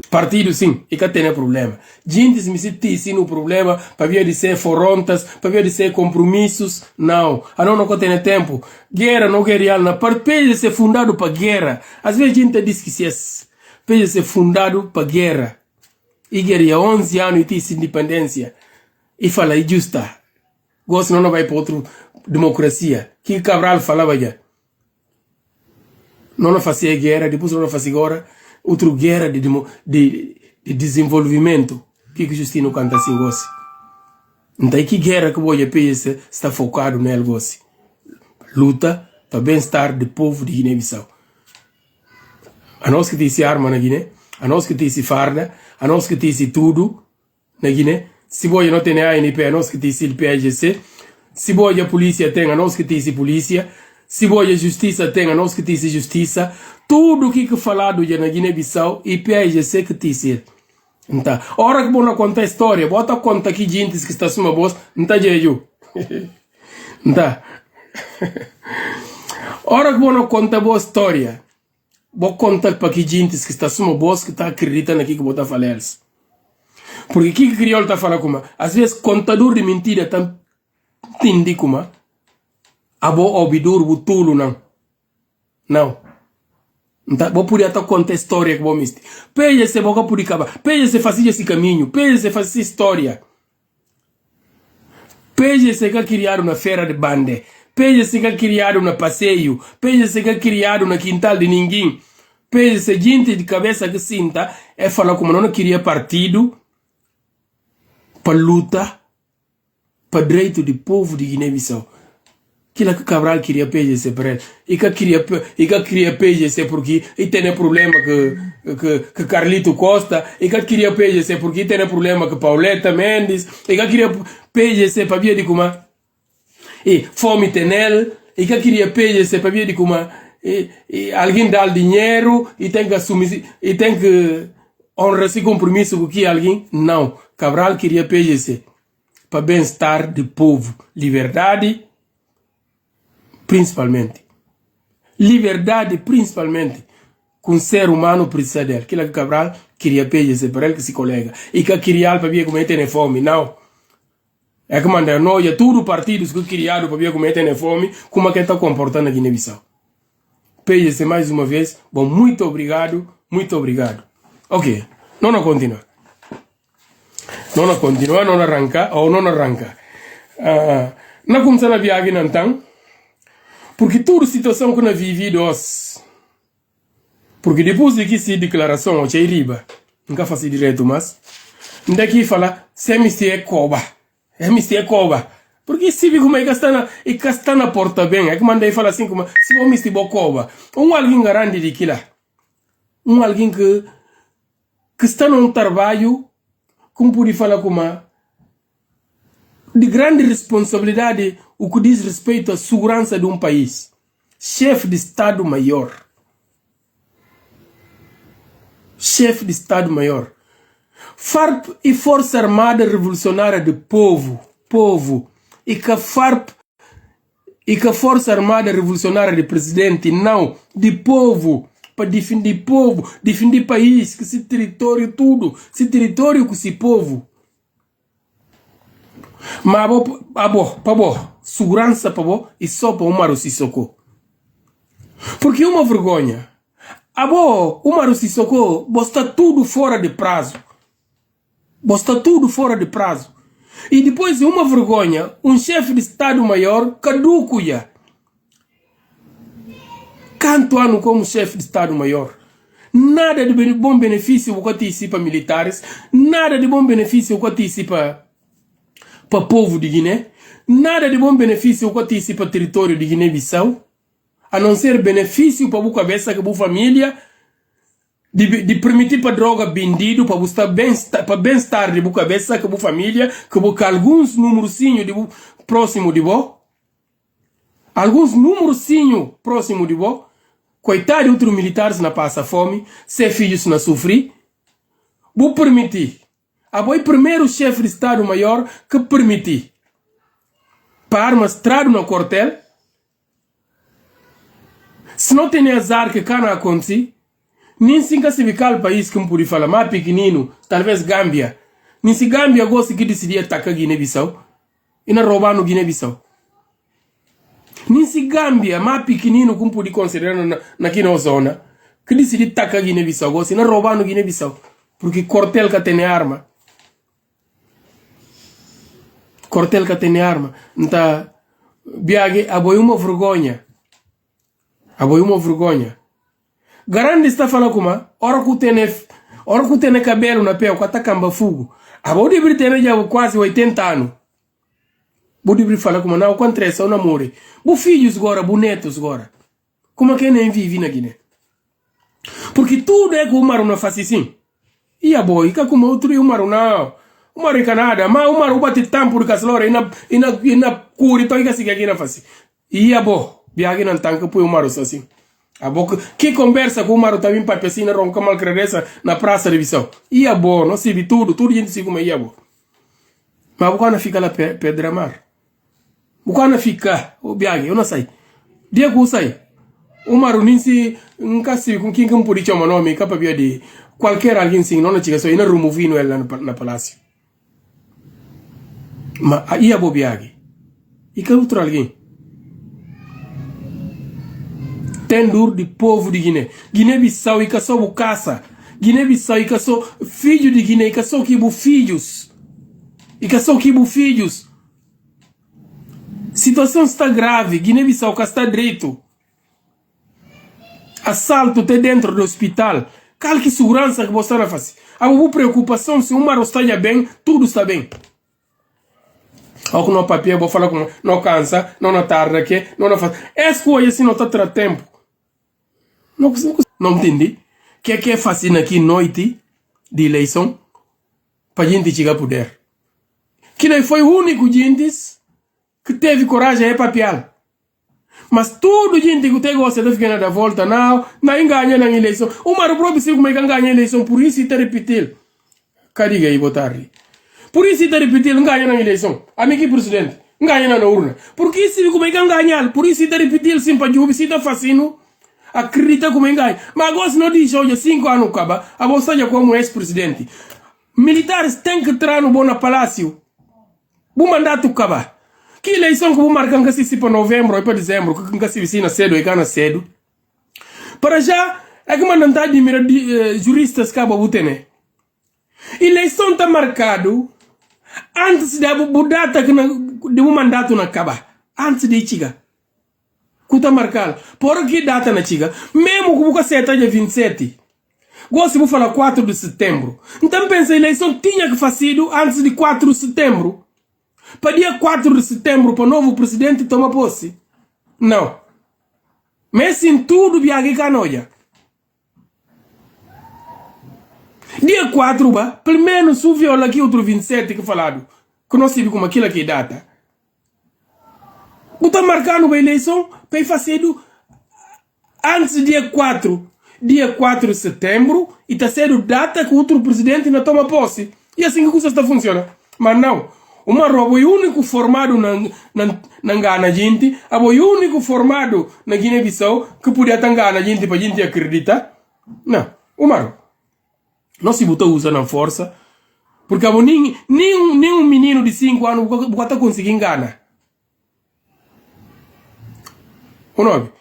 Partido sim, e que tem problema. Gente me se sim no problema, para vir de ser forontas, para vir de ser compromissos, não. A não tem tempo. Guerra não guerrear, na parte ser fundado para guerra. Às vezes a gente diz que se é ser fundado para guerra. E guerreia 11 anos e tem independência. E fala, e justa. Gosto não vai para outra democracia. Que Cabral falava já. Não fazia guerra, depois não fazia agora. Outra guerra de desenvolvimento. Que Justino canta assim, gosse. Então, que guerra que o PS está focado nele, gosse. Luta para bem-estar do povo de Guiné-Bissau. A nós que tem esse arma na Guiné, a nós que tem esse farda, a nós que tem esse tudo na Guiné. Se você não tem a ANP, a nós que tem esse PAGC. Se você a polícia tem, a nós que tem esse polícia. Se você a justiça tem, a nós que tem esse justiça. Tudo que falado já na Guiné-Bissau e PAGC que tem esse. Então, a hora que você conta a história, bota conta que gente que está suma voz, não está jeju. Então, a hora que você conta a boa história, vou contar para que gente que está suma voz que está acreditando aqui que você está falando. Porque que crioulo está falando como? Às vezes, contador de mentira está entendendo como? A boa obidor, o tulo, não. Não. Então, vou poder até contar a história que vou me dizer. Peja se boca por acabar. Peja se fazia esse caminho. Peja se fazia história. Peja se que criaram na feira de bande. Peja se que criaram na passeio. Peja se que criaram na quintal de ninguém. Peja se gente de cabeça que sinta é falar como não queria partido para luta para direito do povo de Guiné-Bissau. Aquilo que Cabral queria PGC para ele. E que queria PGC porque e tem problema que Carlito Costa. E que queria PGC porque tem problema que Pauleta Mendes. E que queria PGC para vir de como. E fome tem ele. E que queria PGC para vir de como. E alguém dá dinheiro e tem que assumir. E tem que honrar esse compromisso com que alguém. Não. Cabral queria PGC para bem-estar do povo. Liberdade. Principalmente. Liberdade, principalmente. Com o ser humano precisa dele. Aquilo que Cabral queria PGC para ele que se colega. E que queria para vir comer ter fome. Não. É que manda noia, tudo partidos que criaram para vir comer ter fome, como é que está comportando aqui na Guiné-Bissau. PGC mais uma vez. Bom, muito obrigado. Muito obrigado. Ok. Não continua. Não continua, não arranca, ou não arranca. Não começa a viagem então. Porque toda situação que nós vivemos, porque depois de que se declaração, o riba, nunca faz direito, mas, daqui fala, se é coba, porque se vê como é que está na porta bem, é que mandei falar assim, como, se vou me coba, alguém garante de aquilo, alguém que está num trabalho, como pode falar como, de grande responsabilidade, o que diz respeito à segurança de um país. Chefe de Estado-Maior. Chefe de Estado-Maior. FARP e Força Armada Revolucionária do Povo. E que a FARP e que a Força Armada Revolucionária do Presidente, não, de povo. Para defender povo, defender país, que se território tudo. Se território com esse povo. Mas segurança para bo e só para o Umaru Sissoko. Porque uma vergonha. Umaru Sissoko bosta tudo fora de prazo. E depois de uma vergonha, um chefe de Estado-Maior caduco já. Canto ano como chefe de Estado-Maior. Nada de bom benefício o que antecipa militares, nada de bom benefício o que antecipa para o povo de Guiné, nada de bom benefício o que antecipa o território de Guiné-Bissau, a não ser benefício para a cabeça, para a família, de permitir para a droga vendido, para bem-estar de boa cabeça, para a família, que alguns númerozinhos de próximo de vós, alguns númerozinhos próximo de vós, coitado de outros militares na passa fome, seus filhos na sofrer, vou permitir. O primeiro chefe de Estado-Maior que permitir para armas trado no quartel, se não tem azar que cá não acontecer, Nem se classificar país que não pode falar, mais pequenino, talvez Gâmbia. Nem se Gâmbia gosta que decidir atacar Guiné-Bissau, e não roubar no Guiné-Bissau. Nem se Gâmbia, mais pequenino, como pode considerar naquela zona, que decidir atacar Guiné-Bissau, gosta, e não roubar no Guiné-Bissau. Porque Cortel que tem arma. Cortel que tem arma. Então, Biagi, aboi uma vergonha. Aboi uma vergonha. Garante está falando como, ora que tem cabelo na pé, que está camba fogo. Aboi de Britânia já quase 80 anos. Bode de falar como, não, quando três são namore. Bu filhos agora, bu netos agora. Como é que nem vive na Guiné? Porque tudo é que o Maru não faz assim. E a boy, que como outro o Maru não. O Maru é Canadá, mas o Maru bate tempo por caslora e na cura, então é que aqui não faz. E a boy, viagem não tanca, põe o Maru assim. A boca, que conversa com o Maru também para pessoa ronca mal credência na praça de Bissau. E a boy, não se vi tudo gente se como é a boy. Mas o cara fica lá pedra mar. O cara fica, o viagem, eu não sei. Dia que eu sei. O Maru nem se nunca se com quem que pode chamar nome, capaz de qualquer alguém sim, não chega só e não removindo ela na palácio. Mas aí a bobiage. E que outro alguém? Tem dor de povo de Guiné. Guiné-Bissau e que só o caça. Guiné-Bissau e que só filho de Guiné e que só que filhos. E que só que filhos. Situação está grave. Guiné-Bissau que está direito. Assalto até dentro do hospital. Qual que segurança que você está fazendo? A boa preocupação se o Maru está bem, tudo está bem. Ou que não papel, vou falar com não cansa, não na tarde, que não faz. Essa coisa assim não está tendo tempo. Não entendi. Que é fácil aqui noite de eleição para a gente chegar ao poder. Que não foi o único gente que teve coragem de papel. Mas tudo gente que tem gosta de ficar na volta, não ganha na eleição. O Maru próprio sabe como é que ganha a eleição, por isso está repetindo. Cadiga aí, botar. Por isso está repetindo, ganha na eleição. Amigo presidente, ganha na urna. Por que sabe como é que ganha? Por isso está repetindo, sim, para o está fazendo. Acredita como é que ganha. Mas agora se não diz hoje, 5 anos acaba, a você já como ex-presidente. Militares têm que entrar no bom palácio. O mandato acaba. Que eleição que vou marcar que se para novembro ou para dezembro, que se vicina cedo e cana cedo. Para já, é que mandam de juristas que acabam de eleição está marcado antes da data que o mandato não acaba. Antes de chegar. Que está marcado. Por que data não chega? Mesmo que você está dia 27. Gosto de falar 4 de setembro. Então pensa, a eleição tinha que fazer antes de 4 de setembro. Para dia 4 de setembro, para o novo presidente tomar posse. Não. Mas em tudo, viagem canoia. Dia 4, pelo menos o viola aqui outro 27 que falado. Que não sabe como aquilo aqui data. Está marcando a eleição para fazer antes do dia 4. Dia 4 de setembro. E está sendo data que o outro presidente não toma posse. E assim que a coisa está funcionando. Mas não. O Maru é o único formado na Ghana, gente. É o único formado na Guiné-Bissau que podia estar na gente para a gente acreditar. Não. O Maru não se botou usando a força. Porque nenhum menino de 5 anos pode conseguir enganar. O nome.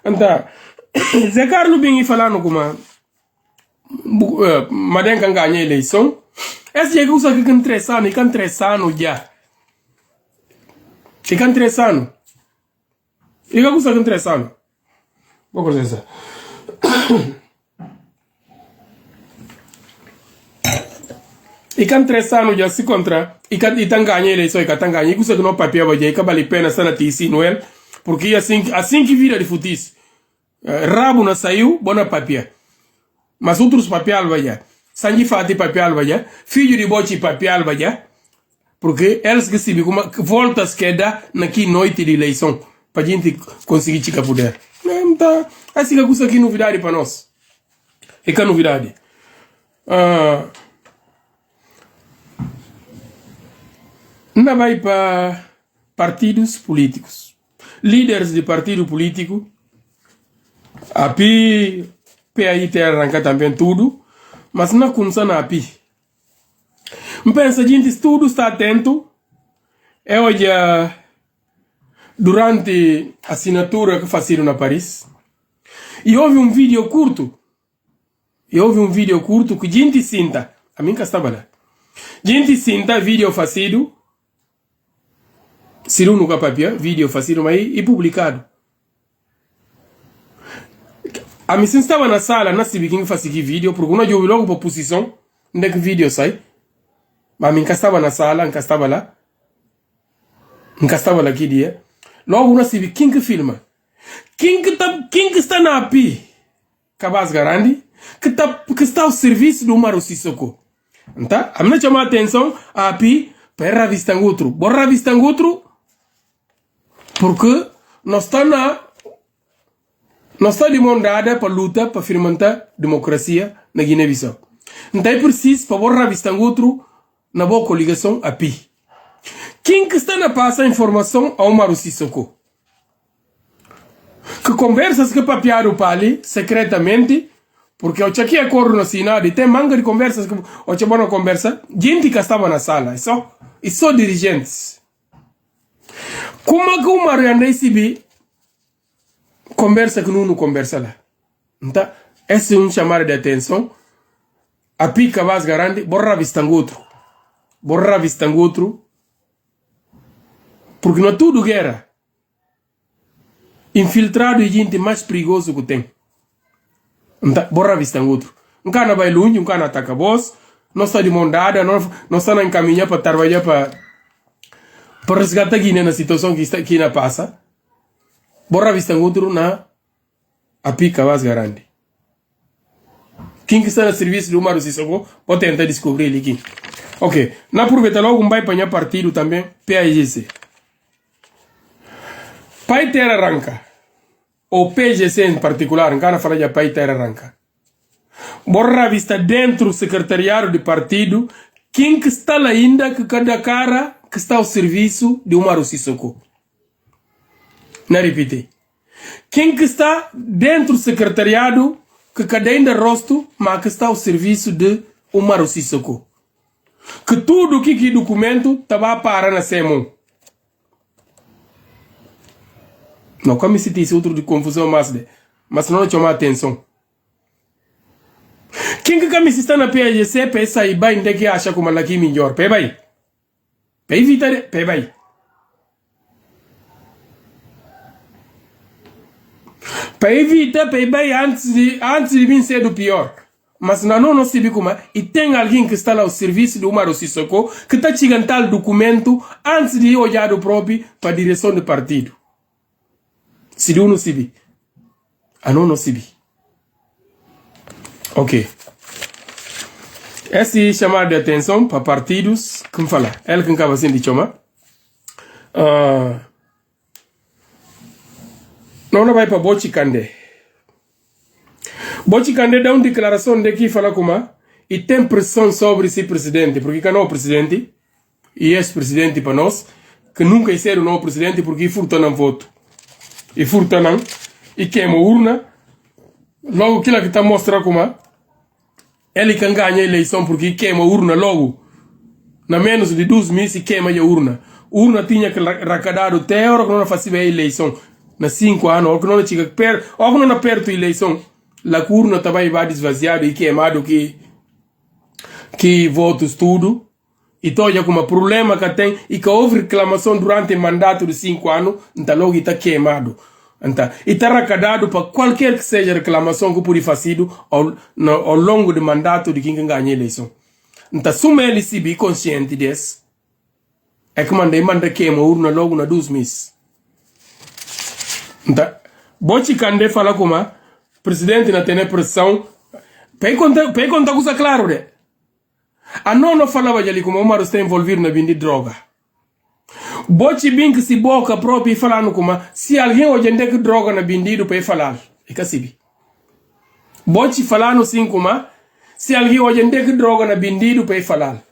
Então, Zé Carlos bem falando como Madem kan ganha a eleição. Esse é que usa que tem 3 anos, e tem 3 anos já. E tem 3 anos. E que usa que tem 3 anos. Vou fazer isso. E tem 3 anos já se contra. E tem ganha a eleição, e tem ganha. E usa que não papel vai já, e que vale a pena estar na TC, não é? Porque assim que vira de futis. Rabo não saiu, bom na papel. Mas outros papel vai já. Sanji Fati papel vai já. Filho de Bochi papel vai já. Porque eles que se voltas que dá naquela noite de eleição. Para a gente conseguir chegar poder. Então, assim que coisa aqui novidade para nós. E que novidade? Não vai para partidos políticos. Líderes de partido político. Api PAI te arranca também tudo, mas não kunsa na api. Pensa, gente, tudo está atento. É hoje, durante a assinatura que faziam na Paris, e houve um vídeo curto. Que gente sinta. A mim que estava lá. Gente sinta vídeo fazido. Siru no papel, vídeo fazido aí e publicado. A mim estava na sala, não sabia quem fazia que vídeo, porque não eu logo para posição, onde é que vídeo sai. Mas a mim estava na sala, não estava lá. Não estava lá aquele dia. Logo não sabia quem que filma. Quem que está na API? Cabaz Garandi, que está ao serviço do Umaru Sissoko. Então, a mim chama a atenção a API para revistar outro. Bora revistar outro, porque nós está demandada para luta para firmar democracia na Guiné-Bissau. Então é preciso para bora revistar outro na boa coligação API. Quem que está na passa informação ao Umaru Sissoko? Que conversas que papiaram para ali, secretamente, porque eu tinha aqui acordo no Senado e tem manga de conversas que eu tinha uma conversa, gente que estava na sala, e só dirigentes. Como é que o Umaru recebi conversa que não conversa lá? Então, esse é um chamado de atenção. A pica vas garante, borra vistam outro. Porque não é tudo guerra. Infiltrado e gente mais perigoso que tem. Então, borra vistam outro. Um cara vai longe, um cara ataca boss, não está de mão dada, não está na caminho para trabalhar para resgatar a Guiné na situação que está aqui na passa. Borra vistam outro na a pica vas garante. Quem que está no serviço do Umaru Sissoko, pode tentar descobrir ele aqui. Ok, na aproveita logo um vai para partido também, PAIGC. Pai Terra Arranca, ou PGC em particular, não quero falar de Pai Terra Arranca. Borra vista dentro do secretariado do partido, quem que está lá ainda, que cada cara que está ao serviço de Umaru Sissoko. Não repeti. Quem que está dentro do secretariado, que cada ainda rosto, mas que está ao serviço de Umaru Sissoko. Que tudo que documento estava para na SEMO. Não, como se disse outro de confusão, mas não chama atenção. Quem que está na PAGC, pensa e vai onde que acha como ela aqui melhor. Pé vai. Pé evita, pé vai. Pé evita, pé vai antes de vir ser do pior. Mas não se vê como. E tem alguém que está lá ao serviço do Umaru Sissoko que está chegando tal documento antes de olhar o próprio para a direção do partido. Se não se vê. Não se vê. Ok. Esse chamado de atenção para partidos. Como fala? Ele que acaba sendo de chama. Não vai para Bochi Kandé. Bochi Kandé dá uma declaração de que fala como e tem pressão sobre esse presidente, porque que não é o presidente e ex-presidente para nós, que nunca ser o novo presidente porque furta não voto. E furta não, e queima urna, logo aquilo que está mostrando como ele can ganha a eleição porque queima urna logo, na menos de 2 meses e queima a urna. Urna tinha que arrecadar até a hora que não fazia a eleição, na 5 anos, ou que não chega perto, ou que não perto a eleição. A urna também vai desvaziado e queimado que votos tudo. E toja como problema que tem e que houve reclamação durante o mandato de 5 anos, então logo está queimado. Então, e está arrecadado para qualquer que seja reclamação que pode fazer ao longo do mandato de quem ganha a eleição. Então, se ele se bem consciente disso, é que manda queima a urna logo na 2 meses. Então, Bochi Kandé fala como presidente não tem pressão. Pei conta coisa claro, né? A não falava ali como o Umaru está envolvido na venda de droga. Bochi bem que se boca própria e falando como se alguém hoje tem que droga na vendido para falar. É que assim. Bochi falando assim como se alguém hoje tem que droga na vendido para falar.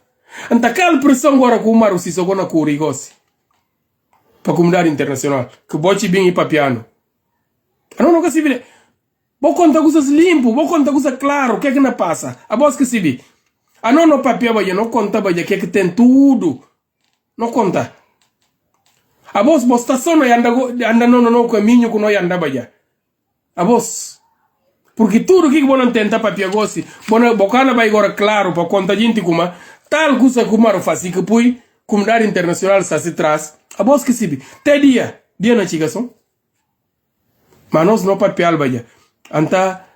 Então aquela pressão agora que o Umaru se sogou na curigose. Para a comunidade internacional. Que Bochi bem e papiano. Não que se vê. Vou contar coisas limpo, vou contar coisas claro, o que é que não passa? A voz que se vi. A não no papel, não conta, o que é que tem tudo. Não conta. A voz, está só não anda no caminho que não anda, baia. A voz. Porque tudo que você tenta papel, você, bocana vai agora claro, para contar gente como, tal coisa como eu faço, que põe, comunidade internacional se traz. A voz que se vi. Até dia na chigação. Mas nós não papel, baia. Anta